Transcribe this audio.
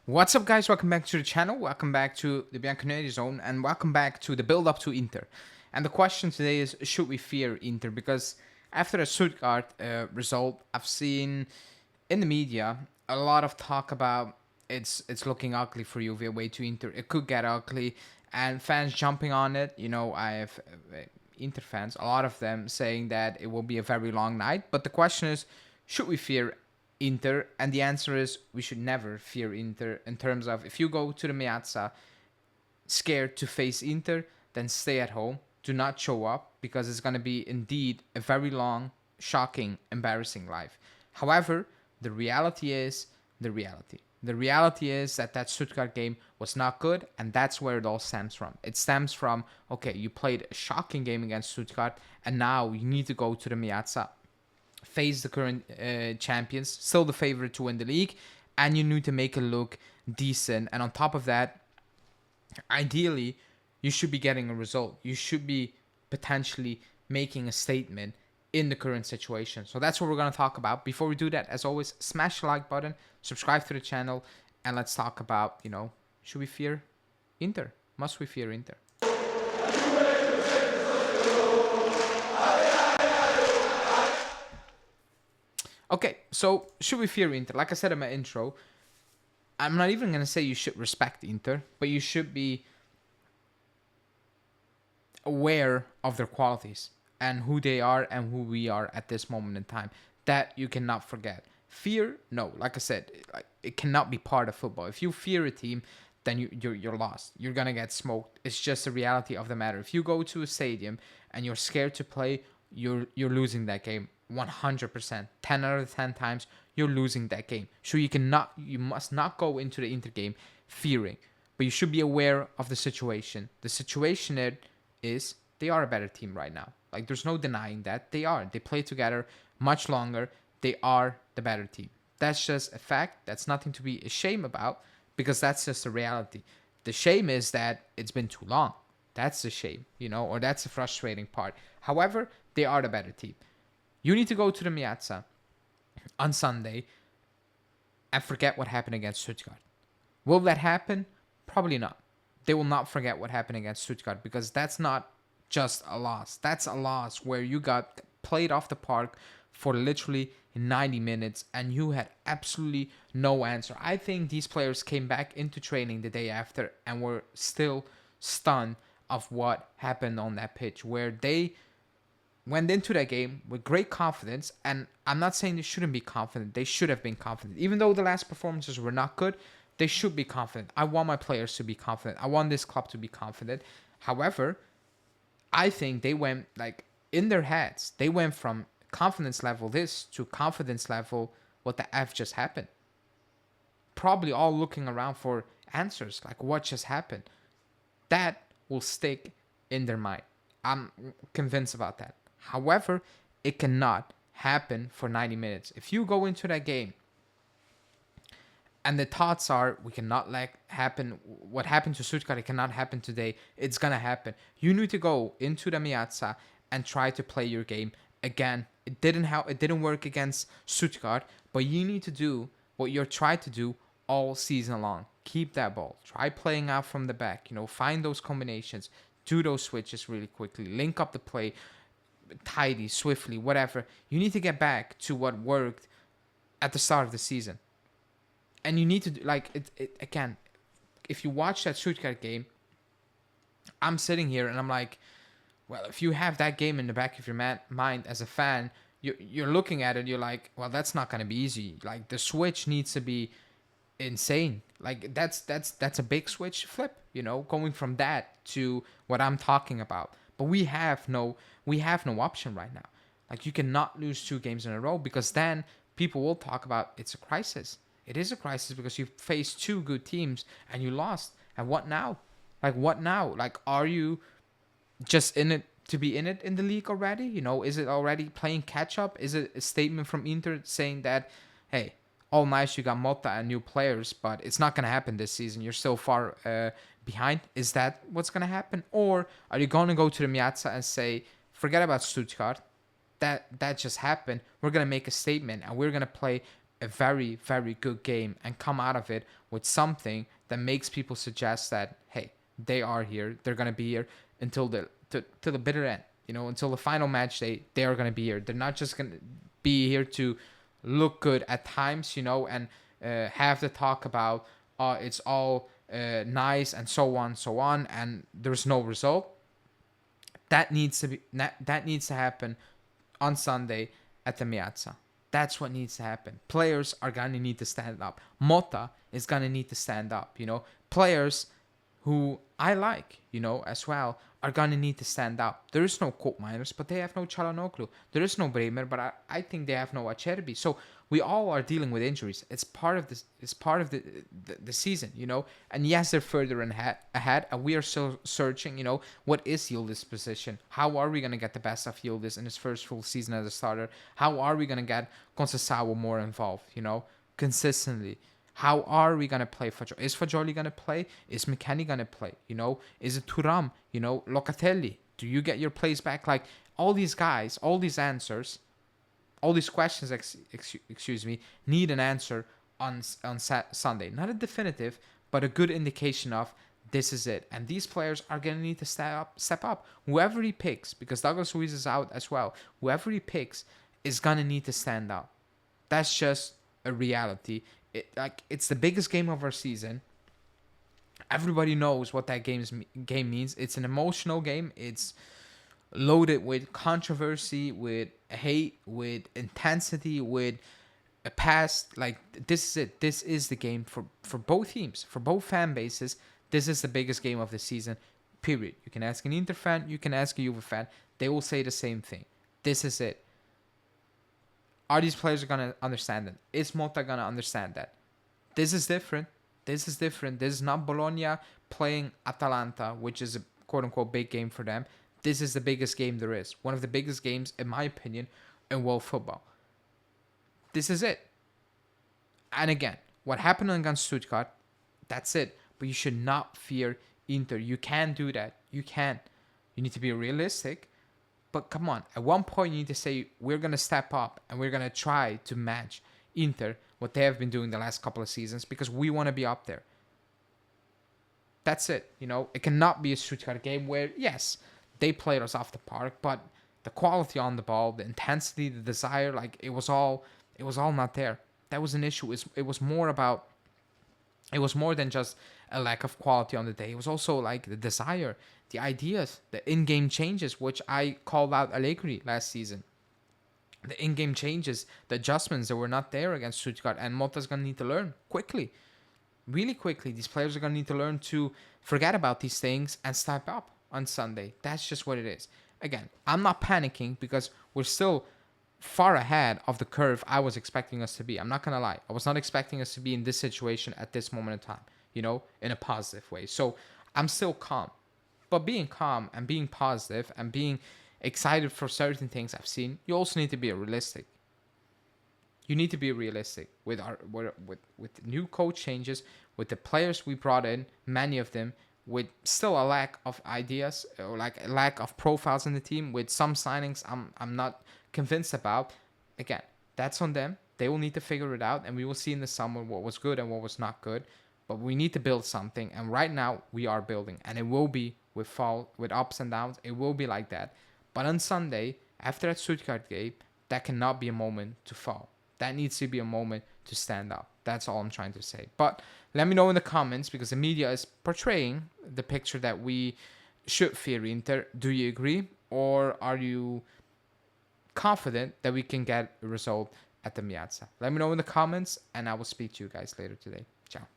What's up, guys? Welcome back to the channel. Welcome back to the Bianconeri zone, and welcome back to the build-up to Inter. And the question today is: should we fear Inter? Because after the Stuttgart result, I've seen in the media a lot of talk about it's looking ugly for Juve away to Inter. It could get ugly, and fans jumping on it. I have Inter fans, a lot of them saying that it will be a very long night. But the question is: should we fear Inter? And the answer is we should never fear Inter, in terms of if you go to the Piazza scared to face Inter, then stay at home. Do not show up, because it's going to be indeed a very long, shocking, embarrassing life. However, the reality is the reality. The reality is that Stuttgart game was not good, and that's where it all stems from. It stems from, okay, you played a shocking game against Stuttgart, and now you need to go to the Piazza, face the current champions, still the favorite to win the league, and you need to make it look decent. And on top of that, ideally, you should be getting a result. You should be potentially making a statement in the current situation. So that's what we're going to talk about. Before we do that, as always, smash the like button, subscribe to the channel, and let's talk about, should we fear Inter? Must we fear Inter? Okay, so should we fear Inter? Like I said in my intro, I'm not even going to say you should respect Inter, but you should be aware of their qualities and who they are and who we are at this moment in time. That you cannot forget. Fear, no. Like I said, it cannot be part of football. If you fear a team, then you're lost. You're going to get smoked. It's just the reality of the matter. If you go to a stadium and you're scared to play, you're losing that game. 100%, 10 out of 10 times you're losing that game. So you must not go into the Inter game fearing, but you should be aware of the situation. The situation is they are a better team right now. Like, there's no denying that they are. They play together much longer. They are the better team. That's just a fact. That's nothing to be ashamed about, because that's just the reality. The shame is that it's been too long. That's the shame, or that's the frustrating part. However, they are the better team. You need to go to the Piazza on Sunday and forget what happened against Stuttgart. Will that happen? Probably not. They will not forget what happened against Stuttgart, because that's not just a loss. That's a loss where you got played off the park for literally 90 minutes and you had absolutely no answer. I think these players came back into training the day after and were still stunned of what happened on that pitch, where they went into that game with great confidence. And I'm not saying they shouldn't be confident. They should have been confident. Even though the last performances were not good, they should be confident. I want my players to be confident. I want this club to be confident. However, I think they went, in their heads, they went from confidence level this to confidence level what the F just happened. Probably all looking around for answers, like what just happened. That will stick in their mind. I'm convinced about that. However, it cannot happen for 90 minutes. If you go into that game and the thoughts are, we cannot let happen what happened to Stuttgart, it cannot happen today, it's going to happen. You need to go into the Piazza and try to play your game again. It didn't work against Stuttgart, but you need to do what you're trying to do all season long. Keep that ball. Try playing out from the back. Find those combinations. Do those switches really quickly. Link up the play tidy, swiftly, whatever. You need to get back to what worked at the start of the season. And you need to, again, if you watch that Stuttgart game, I'm sitting here and I'm like, well, if you have that game in the back of your mind as a fan, you're looking at it, you're like, well, that's not going to be easy. Like, the switch needs to be insane. Like, that's a big switch flip, going from that to what I'm talking about. But we have no option right now. Like, you cannot lose 2 games in a row, because then people will talk about it's a crisis. It is a crisis because you faced 2 good teams and you lost. And what now? What now? Are you just in it to be in it in the league already? Is it already playing catch up? Is it a statement from Inter saying that, hey, all nice, you got Motta and new players, but it's not going to happen this season. You're so far behind. Is that what's going to happen? Or are you going to go to the Piazza and say, forget about Stuttgart, that just happened. We're going to make a statement and we're going to play a very, very good game and come out of it with something that makes people suggest that, hey, they are here, they're going to be here until to the bitter end, until the final match day, they are going to be here. They're not just going to be here to look good at times, and have to talk about, it's all nice and so on, and there's no result. That needs to happen on Sunday at the Miazza. That's what needs to happen. Players are going to need to stand up. Motta is going to need to stand up. Players who I like, as well, are going to need to stand up. There is no Coke Miners, but they have no Çalhanoğlu. There is no Bremer, but I think they have no Acerbi. So we all are dealing with injuries. It's part of this. It's part of the season, And yes, they're further ahead, and we are still searching. What is Yıldız's position? How are we gonna get the best of Yıldız in his first full season as a starter? How are we gonna get Conceição more involved? Consistently. How are we gonna play Fagioli? Is Fagioli gonna play? Is McKennie gonna play? Is it Thuram? Locatelli? Do you get your plays back? Like all these guys, all these answers. All these questions, excuse me, need an answer on Sunday. Not a definitive, but a good indication of this is it. And these players are going to need to step up. Whoever he picks, because Douglas Luiz is out as well, whoever he picks is going to need to stand up. That's just a reality. It's the biggest game of our season. Everybody knows what that game means. It's an emotional game. It's loaded with controversy, with hate, with intensity, with a past. Like, this is it. This is the game for both teams, for both fan bases. This is the biggest game of the season, period. You can ask an Inter fan, you can ask a Juve fan. They will say the same thing. This is it. Are these players going to understand it? Is Motta going to understand that? This is different. This is different. This is not Bologna playing Atalanta, which is a quote-unquote big game for them. This is the biggest game there is. One of the biggest games, in my opinion, in world football. This is it. And again, what happened against Stuttgart, that's it. But you should not fear Inter. You can do that. You can. You need to be realistic. But come on. At one point, you need to say, we're going to step up and we're going to try to match Inter, what they have been doing the last couple of seasons, because we want to be up there. That's it. It cannot be a Stuttgart game where, yes, they played us off the park, but the quality on the ball, the intensity, the desire, it was all not there. That was an issue. It was more than just a lack of quality on the day. It was also the desire, the ideas, the in-game changes, which I called out Allegri last season. The in-game changes, the adjustments that were not there against Stuttgart, and Motta's going to need to learn quickly. Really quickly. These players are going to need to learn to forget about these things and step up on Sunday. That's just what it is. Again, I'm not panicking because we're still far ahead of the curve I was expecting us to be. I'm not going to lie. I was not expecting us to be in this situation at this moment in time, in a positive way. So I'm still calm. But being calm and being positive and being excited for certain things I've seen, you also need to be realistic. You need to be realistic with new coach changes, with the players we brought in, many of them, with still a lack of ideas or a lack of profiles in the team, with some signings I'm not convinced about. Again, that's on them. They will need to figure it out, and we will see in the summer what was good and what was not good. But we need to build something, and right now we are building, and it will be with ups and downs. It will be like that. But on Sunday, after that Stuttgart game, that cannot be a moment to fall. That needs to be a moment to stand up. That's all I'm trying to say. But let me know in the comments, because the media is portraying the picture that we should fear Inter. Do you agree? Or are you confident that we can get a result at the Miazza? Let me know in the comments, and I will speak to you guys later today. Ciao.